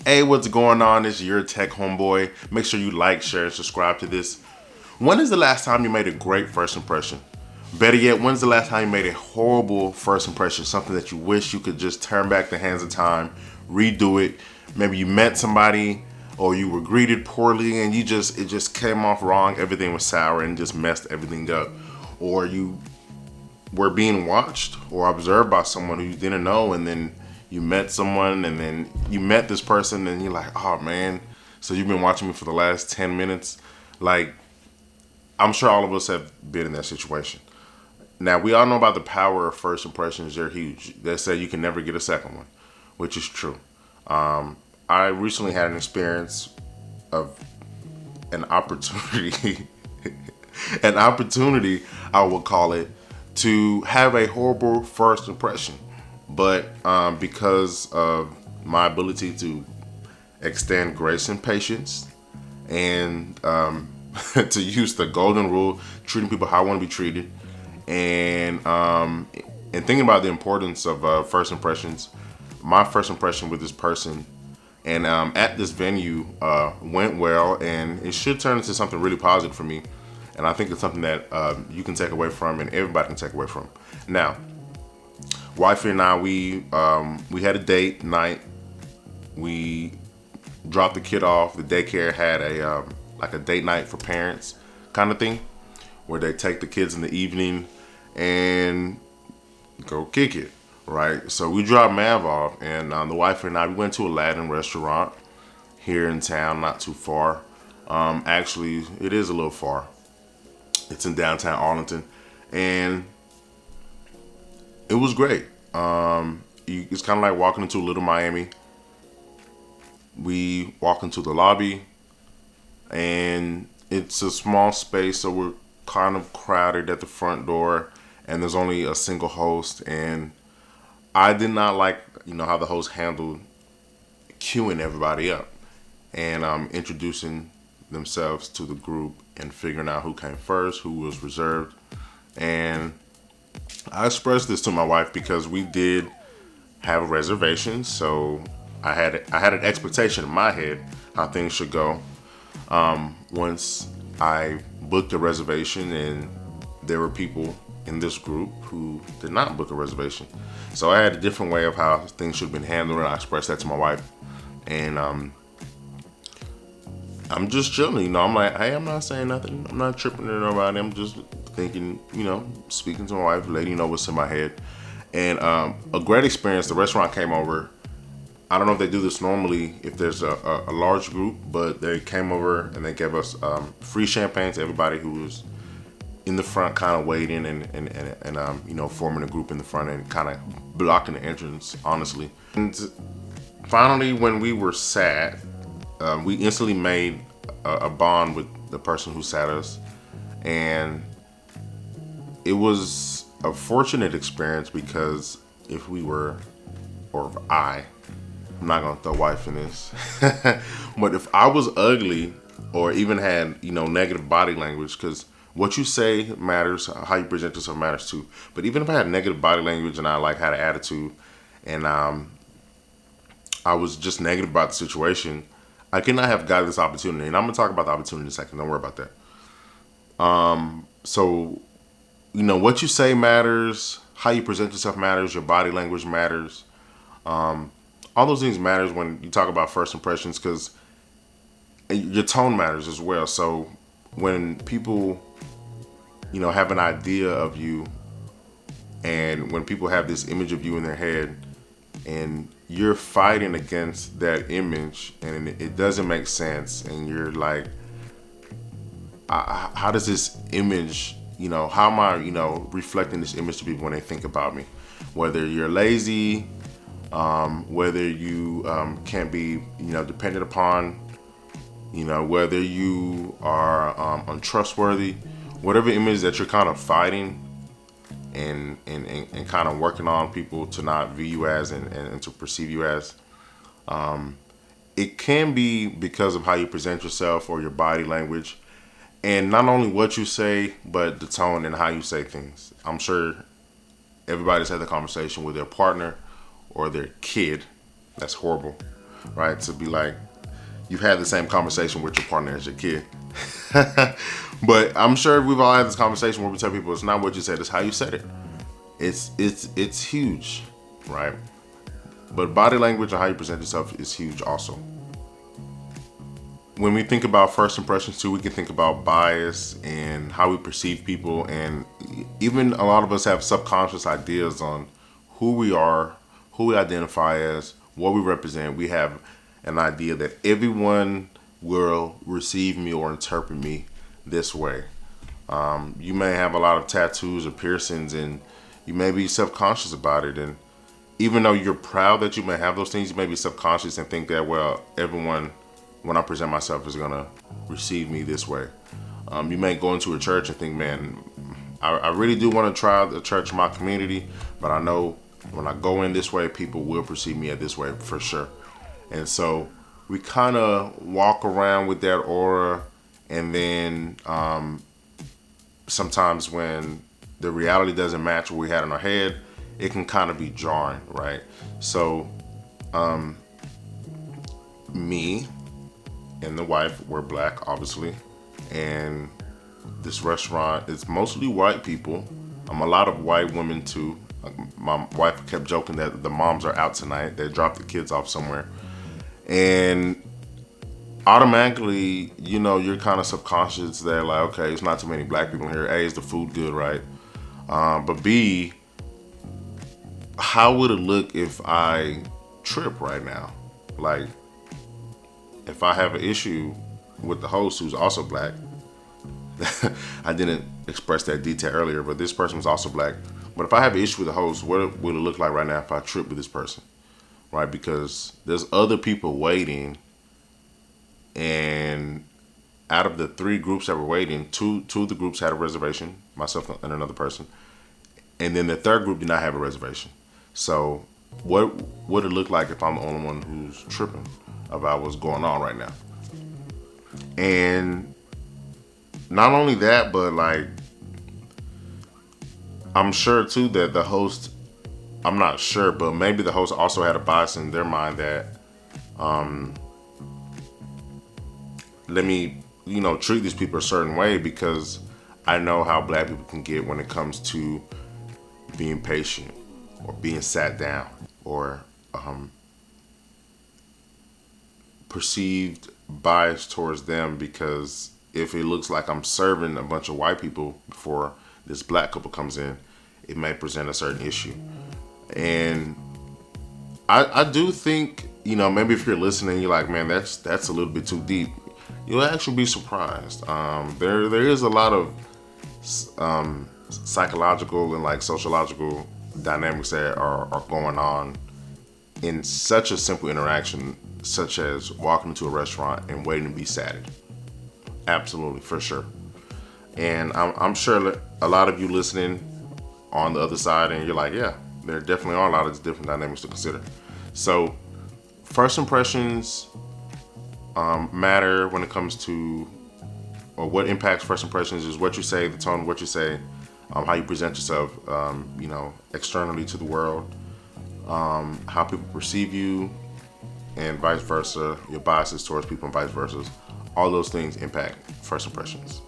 Hey, what's going on? It's your tech homeboy. Make sure you like, share, and subscribe to this. When is the last time you made a great first impression? Better yet, when's the last time you made a horrible first impression? Something that you wish you could just turn back the hands of time, redo it. Maybe you met somebody or you were greeted poorly and it just came off wrong. Everything was sour and just messed everything up. Or you were being watched or observed by someone who you didn't know, and then you met someone and then you met this person and you're like, oh man, so you've been watching me for the last 10 minutes. Like, I'm sure all of us have been in that situation. Now, we all know about the power of first impressions. They're huge. They say you can never get a second one, which is true. I recently had an experience of an opportunity, an opportunity, I would call it, to have a horrible first impression. But because of my ability to extend grace and patience and to use the golden rule, treating people how I want to be treated, and thinking about the importance of first impressions, my first impression with this person and at this venue went well, and it should turn into something really positive for me. And I think it's something that you can take away from, and everybody can take away from. Now, wifey and I, we had a date night. We dropped the kid off. The daycare had a like a date night for parents kind of thing, where they take the kids in the evening and go kick it, right? So we dropped Mav off, and the wife and I, we went to a Latin restaurant here in town, not too far. Actually, it is a little far. It's in downtown Arlington, and it was great. It's kind of like walking into Little Miami. We walk into the lobby, and it's a small space, so we're kind of crowded at the front door, and there's only a single host. And I did not like, how the host handled queuing everybody up and introducing themselves to the group and figuring out who came first, who was reserved. And I expressed this to my wife because we did have a reservation, so I had an expectation in my head how things should go. Once I booked a reservation, and there were people in this group who did not book a reservation, so I had a different way of how things should have been handled, and I expressed that to my wife. And I'm just chilling, I'm like, hey, I'm not saying nothing. I'm not tripping to nobody. I'm just thinking, speaking to my wife, letting you know what's in my head. And a great experience. The restaurant came over. I don't know if they do this normally if there's a large group, but they came over and they gave us free champagne to everybody who was in the front, kind of waiting and forming a group in the front and kind of blocking the entrance, honestly. And finally, when we were sat, we instantly made a bond with the person who sat us, and it was a fortunate experience because if we were, or if I'm not gonna throw wife in this, but if I was ugly or even had negative body language, because what you say matters, how you present yourself matters too. But even if I had negative body language and I had an attitude, and I was just negative about the situation, I could not have got this opportunity. And I'm gonna talk about the opportunity in a second. Don't worry about that. So what you say matters, how you present yourself matters, your body language matters. All those things matters when you talk about first impressions, because your tone matters as well. So when people, have an idea of you, and when people have this image of you in their head, and you're fighting against that image, and it doesn't make sense, and you're like, how does this image, how am I, reflecting this image to people when they think about me? Whether you're lazy, whether you can't be, dependent upon, whether you are untrustworthy, whatever image that you're kind of fighting and kind of working on people to not view you as and to perceive you as, it can be because of how you present yourself or your body language, and not only what you say, but the tone and how you say things. I'm sure everybody's had the conversation with their partner or their kid. That's horrible. right? To be like, you've had the same conversation with your partner as your kid. But I'm sure we've all had this conversation where we tell people it's not what you said, it's how you said it. It's huge, right? But body language and how you present yourself is huge also. When we think about first impressions too, we can think about bias and how we perceive people, and even a lot of us have subconscious ideas on who we are, who we identify as, what we represent. We have an idea that everyone will receive me or interpret me this way. You may have a lot of tattoos or piercings, and you may be subconscious about it. And even though you're proud that you may have those things, you may be subconscious and think that, well, everyone, when I present myself, is gonna receive me this way. You may go into a church and think, man, I really do want to try the church in my community, but I know when I go in this way, people will perceive me this way for sure. And so we kind of walk around with that aura, and then sometimes when the reality doesn't match what we had in our head, it can kind of be jarring, right? So me and the wife, we're black, obviously, and this restaurant is mostly white people. A lot of white women too. My wife kept joking that the moms are out tonight. They dropped the kids off somewhere. And automatically, you're kind of subconscious that, like, okay, it's not too many black people here. A, is the food good, right? But B, how would it look if I trip right now? Like, if I have an issue with the host who's also black, I didn't express that detail earlier, but this person was also black. But if I have an issue with the host, what would it look like right now if I trip with this person, right? Because there's other people waiting, and out of the 3 groups that were waiting, two of the groups had a reservation, myself and another person, and then the third group did not have a reservation. So what would it look like if I'm the only one who's tripping about what's going on right now? And not only that, but like, I'm sure too that the host, I'm not sure, but maybe the host also had a bias in their mind that let me, treat these people a certain way, because I know how black people can get when it comes to being patient or being sat down, or perceived bias towards them, because if it looks like I'm serving a bunch of white people before this black couple comes in, it may present a certain issue. And I do think, maybe if you're listening, you're like, man, that's a little bit too deep. You'll actually be surprised. There is a lot of psychological and like sociological dynamics that are going on in such a simple interaction, such as walking into a restaurant and waiting to be sat. Absolutely, for sure. And I'm sure that a lot of you listening on the other side, and you're like, yeah, there definitely are a lot of different dynamics to consider. So first impressions matter when it comes to, or what impacts first impressions is what you say, the tone of what you say, how you present yourself, externally to the world, how people perceive you, and vice versa, your biases towards people and vice versa. All those things impact first impressions.